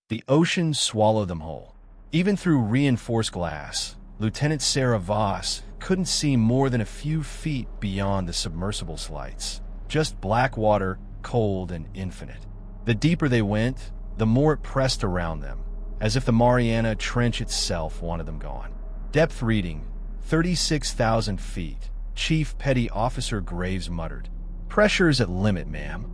The ocean swallowed them whole. Even through reinforced glass, Lieutenant Sarah Voss couldn't see more than a few feet beyond the submersible's lights. Just black water, cold and infinite. The deeper they went, the more it pressed around them, as if the Mariana Trench itself wanted them gone. Depth reading, 36,000 feet. Chief Petty Officer Graves muttered. "Pressure's at limit, ma'am."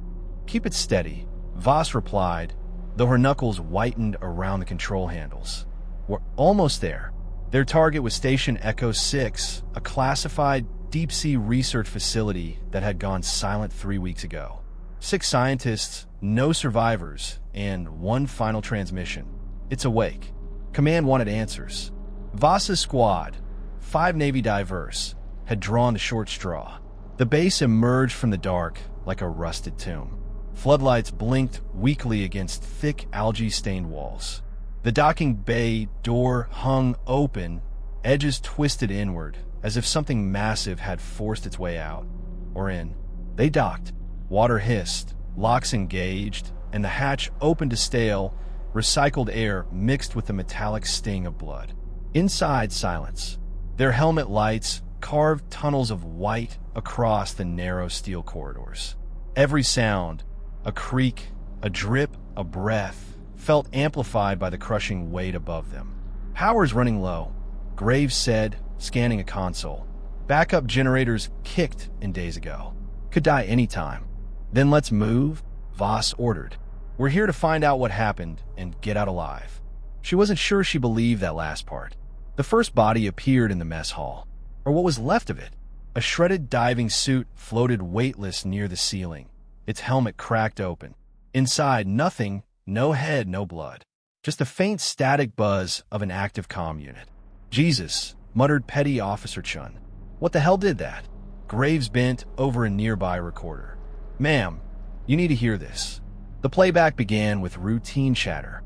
"Keep it steady," Voss replied, though her knuckles whitened around the control handles. "We're almost there." Their target was Station Echo 6, a classified deep-sea research facility that had gone silent 3 weeks ago. 6 scientists, no survivors, and one final transmission. It's awake. Command wanted answers. Voss's squad, 5 Navy divers, had drawn the short straw. The base emerged from the dark like a rusted tomb. Floodlights blinked weakly against thick algae-stained walls. The docking bay door hung open, edges twisted inward, as if something massive had forced its way out. Or in. They docked. Water hissed, locks engaged, and the hatch opened to stale, recycled air mixed with the metallic sting of blood. Inside, silence. Their helmet lights carved tunnels of white across the narrow steel corridors. Every sound, a creak, a drip, a breath, felt amplified by the crushing weight above them. "Power's running low," Graves said, scanning a console. "Backup generators kicked in days ago. Could die any time." "Then let's move," Voss ordered. "We're here to find out what happened and get out alive." She wasn't sure she believed that last part. The first body appeared in the mess hall, or what was left of it. A shredded diving suit floated weightless near the ceiling, its helmet cracked open. Inside, nothing, no head, no blood. Just the faint static buzz of an active comm unit. "Jesus," muttered Petty Officer Chun. "What the hell did that?" Graves bent over a nearby recorder. "Ma'am, you need to hear this." The playback began with routine chatter.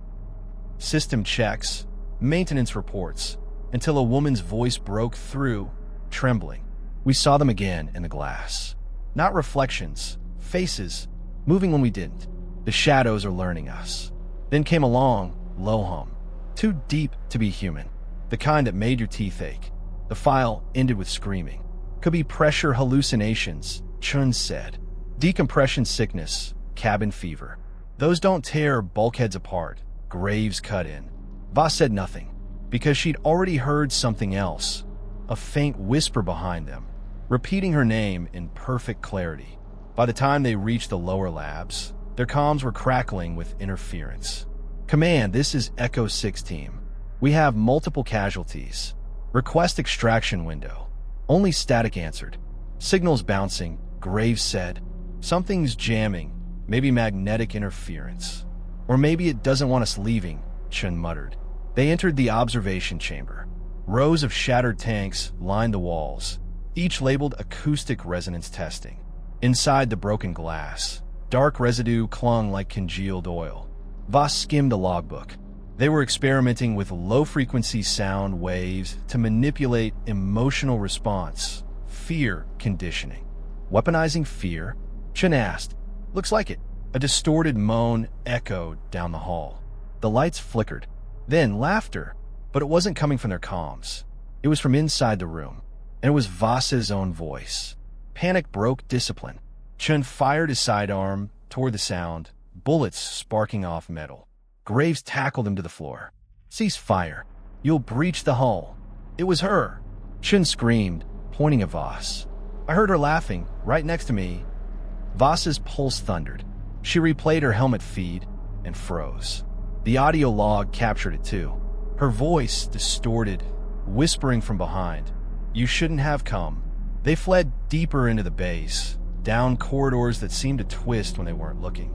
System checks, maintenance reports, until a woman's voice broke through, trembling. "We saw them again in the glass. Not reflections, faces, moving when we didn't. The shadows are learning us." Then came a long, low hum. Too deep to be human. The kind that made your teeth ache. The file ended with screaming. "Could be pressure hallucinations," Chun said. "Decompression sickness, cabin fever. Those don't tear bulkheads apart," Graves cut in. Voss said nothing, because she'd already heard something else. A faint whisper behind them, repeating her name in perfect clarity. By the time they reached the lower labs, their comms were crackling with interference. "Command, this is Echo 6 team. We have multiple casualties. Request extraction window." Only static answered. "Signals bouncing," Graves said. "Something's jamming, maybe magnetic interference. Or maybe it doesn't want us leaving," Chun muttered. They entered the observation chamber. Rows of shattered tanks lined the walls, each labeled acoustic resonance testing. Inside the broken glass, dark residue clung like congealed oil. Voss skimmed the logbook. They were experimenting with low-frequency sound waves to manipulate emotional response, fear conditioning. "Weaponizing fear?" Chun asked. "Looks like it." A distorted moan echoed down the hall. The lights flickered. Then laughter, but it wasn't coming from their comms. It was from inside the room, and it was Voss's own voice. Panic broke discipline. Chun fired his sidearm toward the sound, bullets sparking off metal. Graves tackled him to the floor. "Cease fire. You'll breach the hull." "It was her," Chun screamed, pointing at Voss. "I heard her laughing, right next to me." Voss's pulse thundered. She replayed her helmet feed and froze. The audio log captured it too. Her voice distorted, whispering from behind. "You shouldn't have come." They fled deeper into the base, down corridors that seemed to twist when they weren't looking.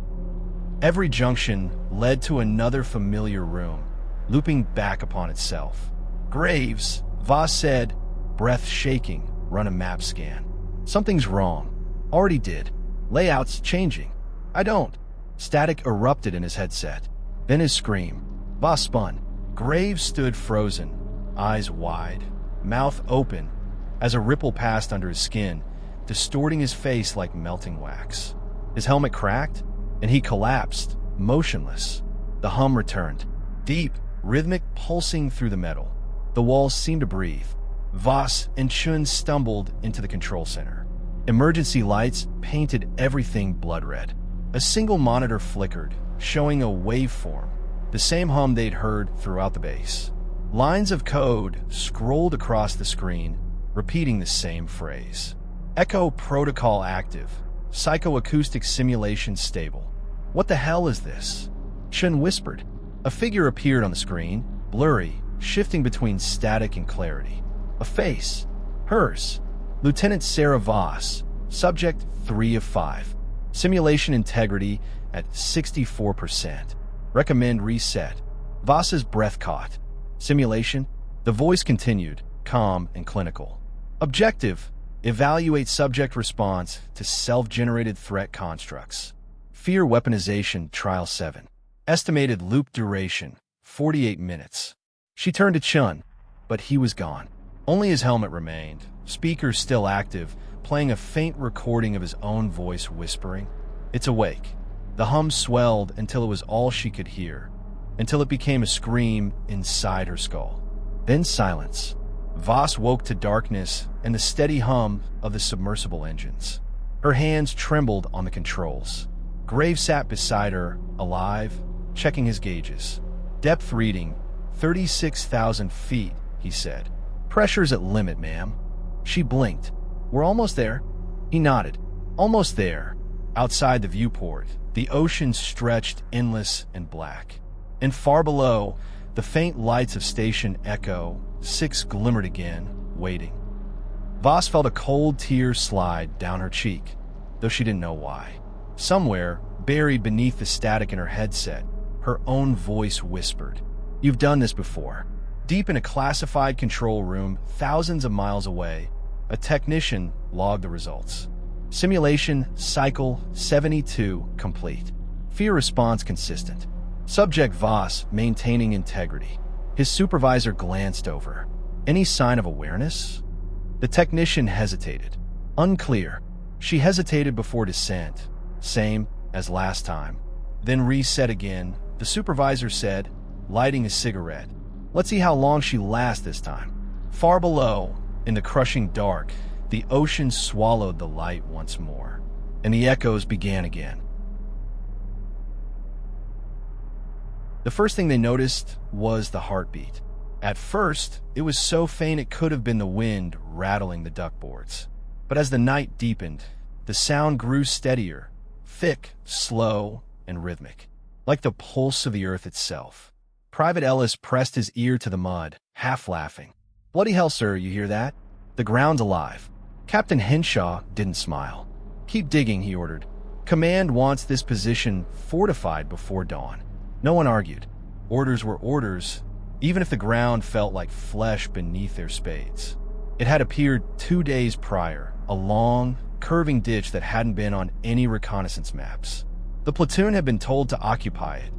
Every junction led to another familiar room, looping back upon itself. "Graves," Voss said, breath shaking, "run a map scan." "Something's wrong." "Already did." "Layout's changing." "I don't." Static erupted in his headset. Then his scream. Voss spun. Graves stood frozen, eyes wide, mouth open, as a ripple passed under his skin, distorting his face like melting wax. His helmet cracked, and he collapsed, motionless. The hum returned, deep, rhythmic, pulsing through the metal. The walls seemed to breathe. Voss and Chun stumbled into the control center. Emergency lights painted everything blood red. A single monitor flickered, showing a waveform, the same hum they'd heard throughout the base. Lines of code scrolled across the screen, repeating the same phrase. Echo protocol active. Psychoacoustic simulation stable. What the hell is this? Chun whispered. A figure appeared on the screen, blurry, shifting between static and clarity. A face. Hers. Lieutenant Sarah Voss. Subject 3 of 5. Simulation integrity at 64%. Recommend reset. Voss's breath caught. Simulation. The voice continued, calm and clinical. Objective. Evaluate subject response to self-generated threat constructs. Fear weaponization trial 7. Estimated loop duration, 48 minutes. She turned to Chun, but he was gone. Only his helmet remained, speakers still active, playing a faint recording of his own voice whispering, "It's awake." The hum swelled until it was all she could hear, until it became a scream inside her skull. Then silence. Voss woke to darkness and the steady hum of the submersible engines. Her hands trembled on the controls. Graves sat beside her, alive, checking his gauges. Depth reading, 36,000 feet, he said. Pressure's at limit, ma'am. She blinked. We're almost there. He nodded. Almost there. Outside the viewport, the ocean stretched endless and black. And far below, the faint lights of Station Echo 6 glimmered again, waiting. Voss felt a cold tear slide down her cheek, though she didn't know why. Somewhere, buried beneath the static in her headset, her own voice whispered, "You've done this before." Deep in a classified control room, thousands of miles away, a technician logged the results. Simulation cycle 72 complete. Fear response consistent. Subject Voss maintaining integrity. His supervisor glanced over. Any sign of awareness? The technician hesitated. Unclear. She hesitated before descent, same as last time. Then reset again. The supervisor said, lighting a cigarette, "Let's see how long she lasts this time." Far below, in the crushing dark, the ocean swallowed the light once more, and the echoes began again. The first thing they noticed was the heartbeat. At first, it was so faint it could have been the wind rattling the duckboards. But as the night deepened, the sound grew steadier, thick, slow, and rhythmic, like the pulse of the earth itself. Private Ellis pressed his ear to the mud, half laughing. "Bloody hell, sir, you hear that? The ground's alive." Captain Henshaw didn't smile. "Keep digging," he ordered. "Command wants this position fortified before dawn." No one argued. Orders were orders, even if the ground felt like flesh beneath their spades. It had appeared 2 days prior, a long, curving ditch that hadn't been on any reconnaissance maps. The platoon had been told to occupy it,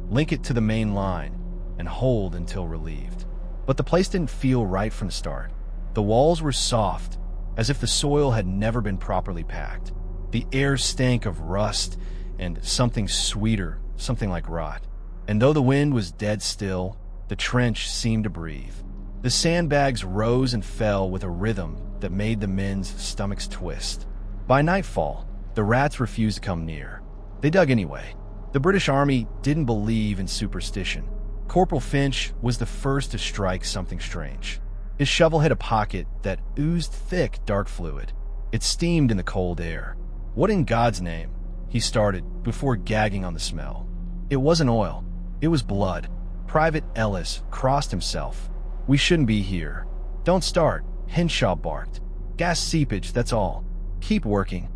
link it to the main line, and hold until relieved. But the place didn't feel right from the start. The walls were soft, as if the soil had never been properly packed. The air stank of rust and something sweeter, something like rot. And though the wind was dead still, the trench seemed to breathe. The sandbags rose and fell with a rhythm that made the men's stomachs twist. By nightfall, the rats refused to come near. They dug anyway. The British Army didn't believe in superstition. Corporal Finch was the first to strike something strange. His shovel hit a pocket that oozed thick, dark fluid. It steamed in the cold air. "What in God's name?" he started, before gagging on the smell. It wasn't oil. It was blood. Private Ellis crossed himself. "We shouldn't be here." "Don't start," Henshaw barked. "Gas seepage, that's all. Keep working."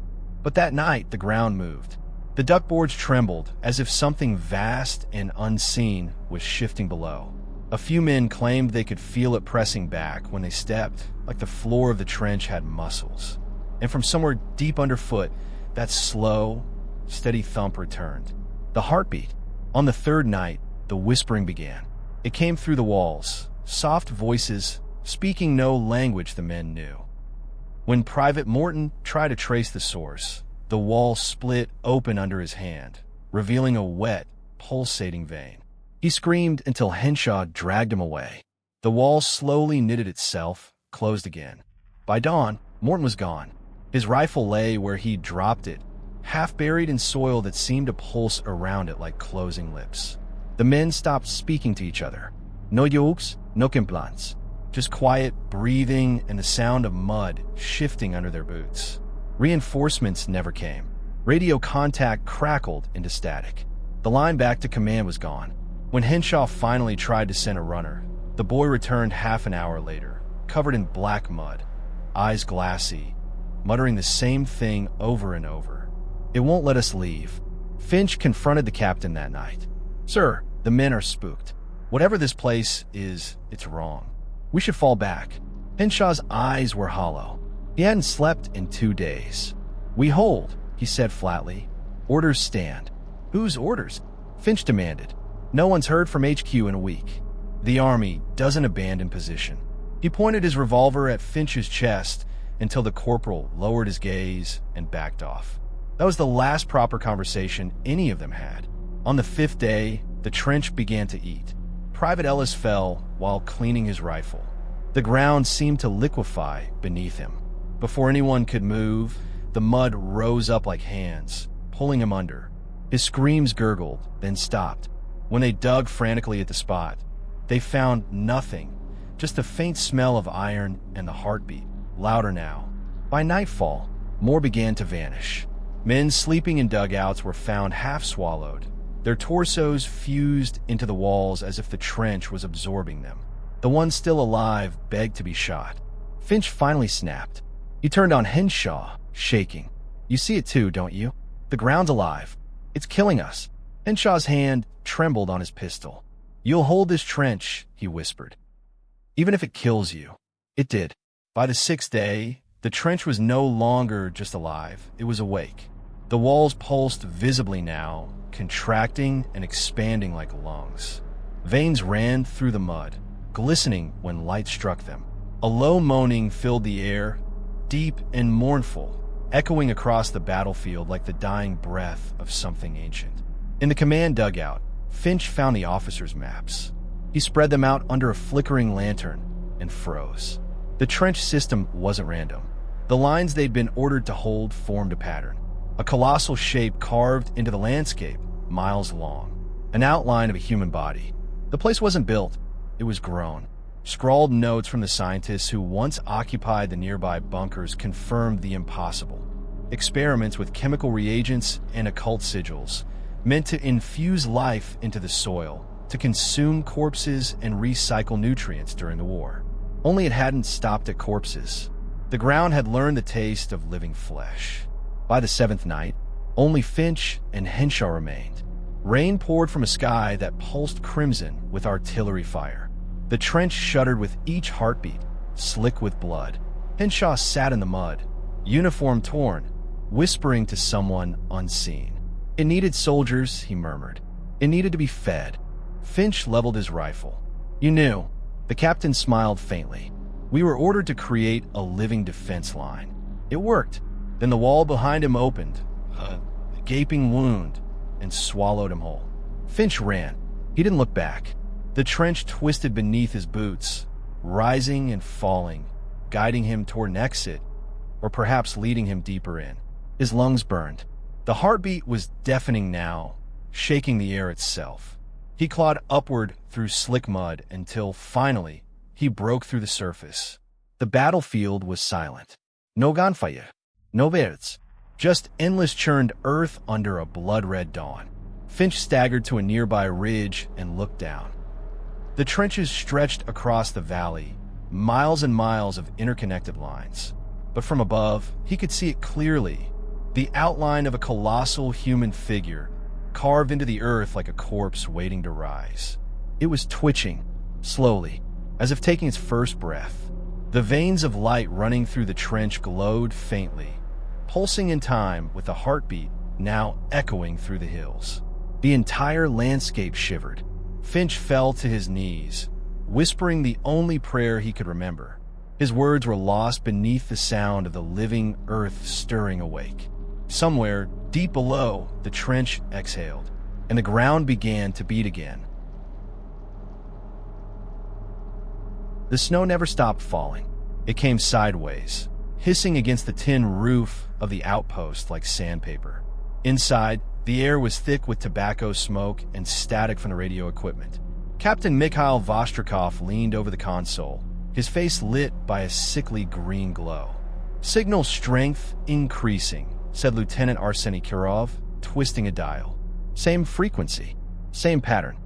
But that night, the ground moved. The duckboards trembled, as if something vast and unseen was shifting below. A few men claimed they could feel it pressing back when they stepped, like the floor of the trench had muscles. And from somewhere deep underfoot, that slow, steady thump returned. The heartbeat. On the third night, the whispering began. It came through the walls, soft voices, speaking no language the men knew. When Private Morton tried to trace the source, the wall split open under his hand, revealing a wet, pulsating vein. He screamed until Henshaw dragged him away. The wall slowly knitted itself, closed again. By dawn, Morton was gone. His rifle lay where he'd dropped it, half buried in soil that seemed to pulse around it like closing lips. The men stopped speaking to each other. No jokes, no complaints. Just quiet breathing and the sound of mud shifting under their boots. Reinforcements never came. Radio contact crackled into static. The line back to command was gone. When Henshaw finally tried to send a runner, the boy returned half an hour later, covered in black mud, eyes glassy, muttering the same thing over and over. "It won't let us leave." Finch confronted the captain that night. "Sir, the men are spooked. Whatever this place is, it's wrong. We should fall back." Henshaw's eyes were hollow. He hadn't slept in 2 days. "We hold," he said flatly. "Orders stand." "Whose orders?" Finch demanded. "No one's heard from HQ in a week. The Army doesn't abandon position." He pointed his revolver at Finch's chest until the corporal lowered his gaze and backed off. That was the last proper conversation any of them had. On the 5th day, the trench began to eat. Private Ellis fell while cleaning his rifle. The ground seemed to liquefy beneath him. Before anyone could move, the mud rose up like hands, pulling him under. His screams gurgled, then stopped. When they dug frantically at the spot, they found nothing, just a faint smell of iron and the heartbeat, louder now. By nightfall, more began to vanish. Men sleeping in dugouts were found half swallowed, their torsos fused into the walls as if the trench was absorbing them. The ones still alive begged to be shot. Finch finally snapped. He turned on Henshaw, shaking. "You see it too, don't you? The ground's alive. It's killing us." Henshaw's hand trembled on his pistol. "You'll hold this trench," he whispered. "Even if it kills you." It did. By the 6th day, the trench was no longer just alive, it was awake. The walls pulsed visibly now, contracting and expanding like lungs. Veins ran through the mud, glistening when light struck them. A low moaning filled the air, deep and mournful, echoing across the battlefield like the dying breath of something ancient. In the command dugout, Finch found the officers' maps. He spread them out under a flickering lantern and froze. The trench system wasn't random. The lines they'd been ordered to hold formed a pattern. A colossal shape carved into the landscape, miles long. An outline of a human body. The place wasn't built, it was grown. Scrawled notes from the scientists who once occupied the nearby bunkers confirmed the impossible. Experiments with chemical reagents and occult sigils, meant to infuse life into the soil, to consume corpses and recycle nutrients during the war. Only it hadn't stopped at corpses. The ground had learned the taste of living flesh. By the 7th night, only Finch and Henshaw remained. Rain poured from a sky that pulsed crimson with artillery fire. The trench shuddered with each heartbeat, slick with blood. Henshaw sat in the mud, uniform torn, whispering to someone unseen. "It needed soldiers," he murmured. "It needed to be fed." Finch leveled his rifle. "You knew." The captain smiled faintly. "We were ordered to create a living defense line. It worked." Then the wall behind him opened, a gaping wound, and swallowed him whole. Finch ran. He didn't look back. The trench twisted beneath his boots, rising and falling, guiding him toward an exit, or perhaps leading him deeper in. His lungs burned. The heartbeat was deafening now, shaking the air itself. He clawed upward through slick mud until, finally, he broke through the surface. The battlefield was silent. No gunfire, no birds, just endless churned earth under a blood-red dawn. Finch staggered to a nearby ridge and looked down. The trenches stretched across the valley, miles and miles of interconnected lines. But from above, he could see it clearly, the outline of a colossal human figure, carved into the earth like a corpse waiting to rise. It was twitching, slowly, as if taking its first breath. The veins of light running through the trench glowed faintly, pulsing in time with the heartbeat now echoing through the hills. The entire landscape shivered. Finch fell to his knees, whispering the only prayer he could remember. His words were lost beneath the sound of the living earth stirring awake. Somewhere, deep below, the trench exhaled, and the ground began to beat again. The snow never stopped falling. It came sideways, hissing against the tin roof of the outpost like sandpaper. Inside, the air was thick with tobacco smoke and static from the radio equipment. Captain Mikhail Vostrikov leaned over the console, his face lit by a sickly green glow. "Signal strength increasing," said Lieutenant Arseny Kirov, twisting a dial. "Same frequency, same pattern."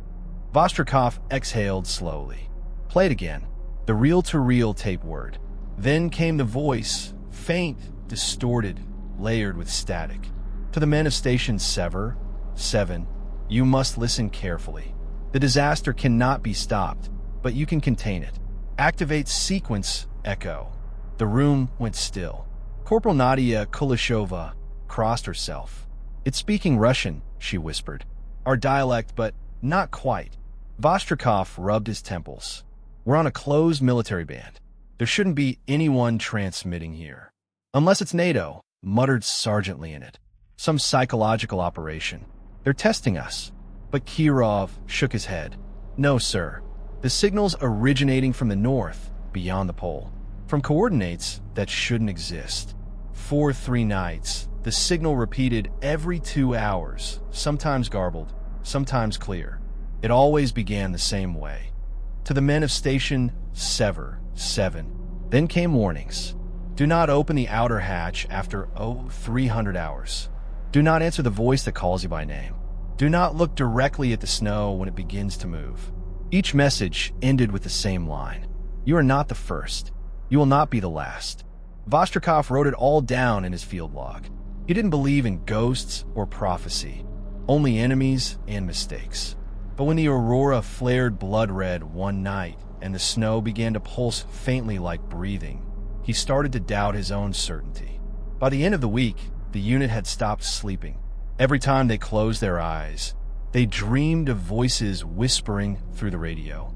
Vostrikov exhaled slowly. "Play it again." The reel-to-reel tape word. Then came the voice, faint, distorted, layered with static. "To the men of Station Sever, 7, you must listen carefully. The disaster cannot be stopped, but you can contain it. Activate sequence echo." The room went still. Corporal Nadia Kuleshova crossed herself. "It's speaking Russian," she whispered. "Our dialect, but not quite." Vostrikov rubbed his temples. "We're on a closed military band. There shouldn't be anyone transmitting here. Unless it's NATO," muttered Sergeant Leonid. "Some psychological operation. They're testing us." But Kirov shook his head. "No, sir. The signal's originating from the north, beyond the pole. From coordinates that shouldn't exist. For 3 nights, the signal repeated every 2 hours, sometimes garbled, sometimes clear. It always began the same way. To the men of Station Sever, 7. Then came warnings. Do not open the outer hatch after 300 hours. Do not answer the voice that calls you by name. Do not look directly at the snow when it begins to move. Each message ended with the same line. You are not the first. You will not be the last. Vostrikov wrote it all down in his field log. He didn't believe in ghosts or prophecy, only enemies and mistakes. But when the aurora flared blood red one night and the snow began to pulse faintly like breathing, he started to doubt his own certainty. By the end of the week, the unit had stopped sleeping. Every time they closed their eyes, they dreamed of voices whispering through the radio.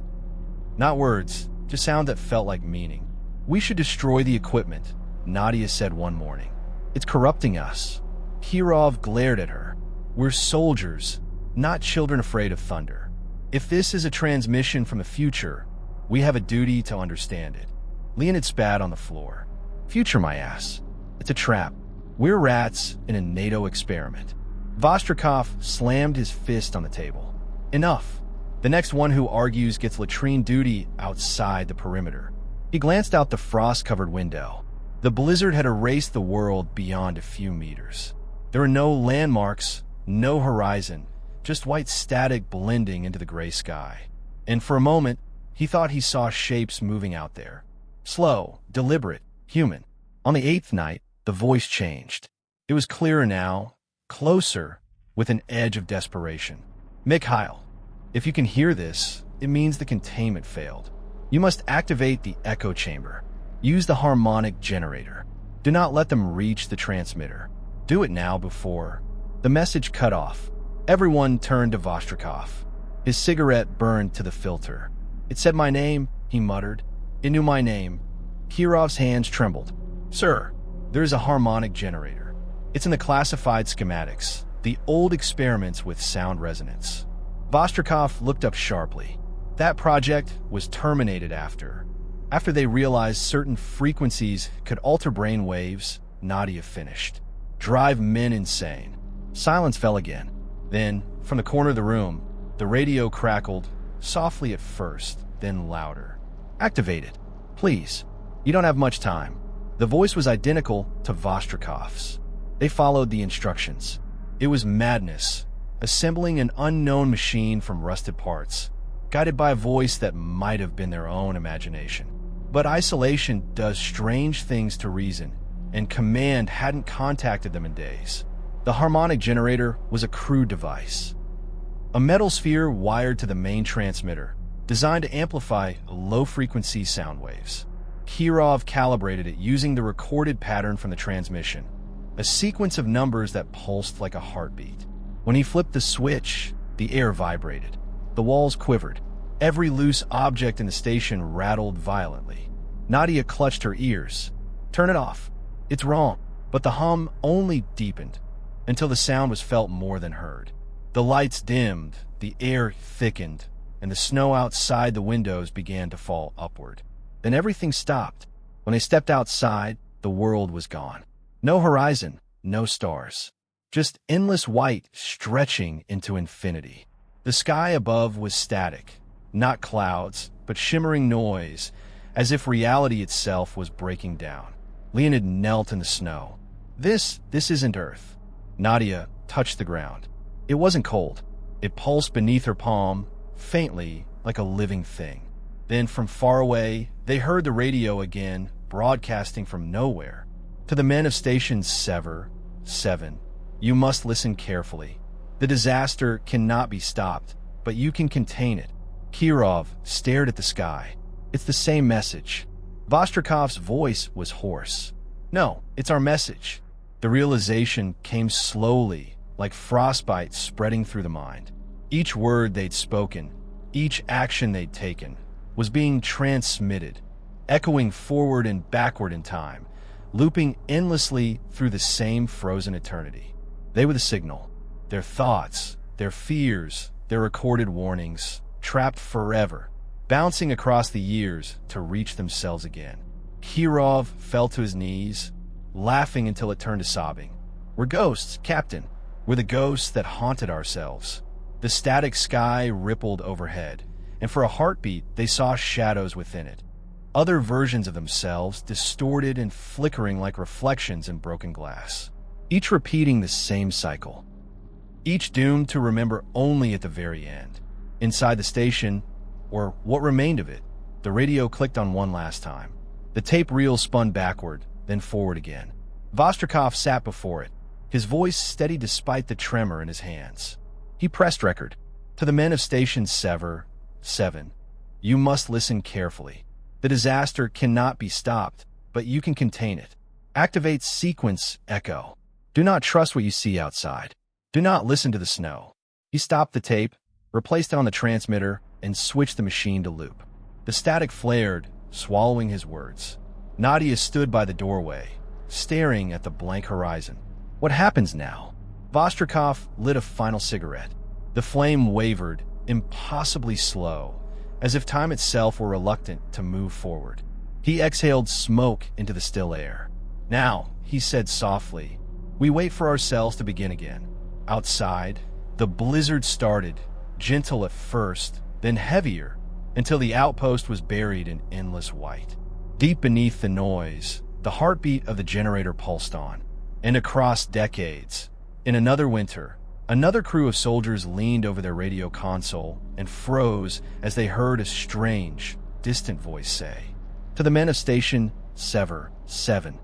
Not words, just sound that felt like meaning. We should destroy the equipment, Nadia said one morning. It's corrupting us. Kirov glared at her. We're soldiers, not children afraid of thunder. If this is a transmission from the future, we have a duty to understand it. Leonid spat on the floor. Future, my ass. It's a trap. We're rats in a NATO experiment. Vostrikov slammed his fist on the table. Enough. The next one who argues gets latrine duty outside the perimeter. He glanced out the frost-covered window. The blizzard had erased the world beyond a few meters. There were no landmarks, no horizon, just white static blending into the gray sky. And for a moment, he thought he saw shapes moving out there. Slow, deliberate, human. On the 8th night, the voice changed. It was clearer now, closer, with an edge of desperation. Mikhail, if you can hear this, it means the containment failed. You must activate the echo chamber. Use the harmonic generator. Do not let them reach the transmitter. Do it now before... The message cut off. Everyone turned to Vostrikov. His cigarette burned to the filter. It said my name, he muttered. It knew my name. Kirov's hands trembled. Sir, there is a harmonic generator. It's in the classified schematics, the old experiments with sound resonance. Vostrikov looked up sharply. That project was terminated after they realized certain frequencies could alter brain waves. Nadia finished. Drive men insane. Silence fell again. Then, from the corner of the room, the radio crackled, softly at first, then louder. Activate it. Please. You don't have much time. The voice was identical to Vostrikov's. They followed the instructions. It was madness, assembling an unknown machine from rusted parts, guided by a voice that might have been their own imagination. But isolation does strange things to reason, and command hadn't contacted them in days. The harmonic generator was a crude device. A metal sphere wired to the main transmitter, designed to amplify low-frequency sound waves. Kirov calibrated it using the recorded pattern from the transmission, a sequence of numbers that pulsed like a heartbeat. When he flipped the switch, the air vibrated. The walls quivered. Every loose object in the station rattled violently. Nadia clutched her ears. Turn it off. It's wrong. But the hum only deepened, until the sound was felt more than heard. The lights dimmed, the air thickened, and the snow outside the windows began to fall upward. Then everything stopped. When they stepped outside, the world was gone. No horizon, no stars. Just endless white stretching into infinity. The sky above was static, not clouds, but shimmering noise, as if reality itself was breaking down. Leonid knelt in the snow. This isn't Earth. Nadia touched the ground. It wasn't cold. It pulsed beneath her palm, faintly, like a living thing. Then, from far away, they heard the radio again, broadcasting from nowhere. To the men of Station 7, you must listen carefully. The disaster cannot be stopped, but you can contain it. Kirov stared at the sky. It's the same message. Vostrikov's voice was hoarse. No, it's our message. The realization came slowly, like frostbite spreading through the mind. Each word they'd spoken, each action they'd taken, was being transmitted, echoing forward and backward in time, looping endlessly through the same frozen eternity. They were the signal. Their thoughts, their fears, their recorded warnings, trapped forever, bouncing across the years to reach themselves again. Kirov fell to his knees, laughing until it turned to sobbing. We're ghosts, Captain. We're the ghosts that haunted ourselves. The static sky rippled overhead, and for a heartbeat they saw shadows within it. Other versions of themselves, distorted and flickering like reflections in broken glass. Each repeating the same cycle. Each doomed to remember only at the very end. Inside the station, or what remained of it, the radio clicked on one last time. The tape reel spun backward, then forward again. Vostrikov sat before it, his voice steady despite the tremor in his hands. He pressed record. To the men of Station 7, you must listen carefully. The disaster cannot be stopped, but you can contain it. Activate sequence echo. Do not trust what you see outside. Do not listen to the snow. He stopped the tape, replaced it on the transmitter, and switched the machine to loop. The static flared, swallowing his words. Nadia stood by the doorway, staring at the blank horizon. What happens now? Vostrikov lit a final cigarette. The flame wavered, impossibly slow, as if time itself were reluctant to move forward. He exhaled smoke into the still air. Now, he said softly, we wait for ourselves to begin again. Outside, the blizzard started, gentle at first, then heavier, until the outpost was buried in endless white. Deep beneath the noise, the heartbeat of the generator pulsed on. And across decades, in another winter, another crew of soldiers leaned over their radio console and froze as they heard a strange, distant voice say, to the men of Station 7,